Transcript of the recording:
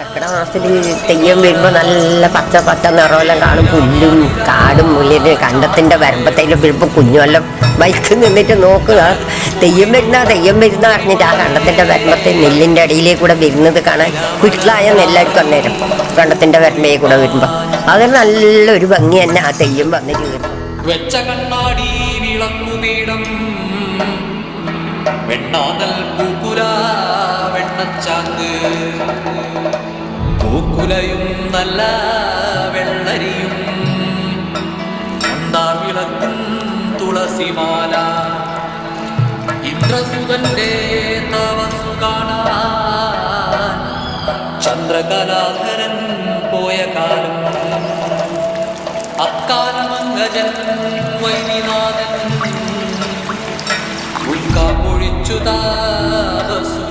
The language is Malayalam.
കർക്കിടക മാസത്തിൽ തെയ്യം വരുമ്പോൾ നല്ല പച്ച പച്ച നിറമെല്ലാം കാണും. പുല്ലും കാടും മുള്ളിന് കണ്ടത്തിൻ്റെ വരമ്പത്തേലും വരുമ്പോൾ കുഞ്ഞുവെല്ലാം ബൈക്ക് നിന്നിട്ട് നോക്കുക തെയ്യം വരുന്ന പറഞ്ഞിട്ട് ആ കണ്ടത്തിൻ്റെ വരമ്പത്തെ നെല്ലിൻ്റെ അടിയിലേക്ക് വരുന്നത് കാണാൻ കുറ്റിലായ നെല്ലായിരിക്കും അന്നേരം കണ്ടത്തിൻ്റെ വരമ്പയെ കൂടെ വരുമ്പോൾ അത് നല്ലൊരു ഭംഗി തന്നെ ആ തെയ്യം വന്നിട്ട് വരും. വെച്ച കണ്ണാടി വിളക്കുപീഠം വെണ്ണാതൽ പൂക്കുല വെണ്ണച്ചാന്ത് പൂക്കുലയും നല്ല വെള്ളരിയും ഉണ്ടാ വിളക്കും തുളസിമാല ഇന്ദ്രസുതന്റെ തപസ്സു കാണാൻ ചന്ദ്രകലാധരൻ പോയ കാലം അക്കാലമംഗജൻ വൈദിനാഥൻ ഉൾക്കാപ്പൊഴിച്ചു താപസു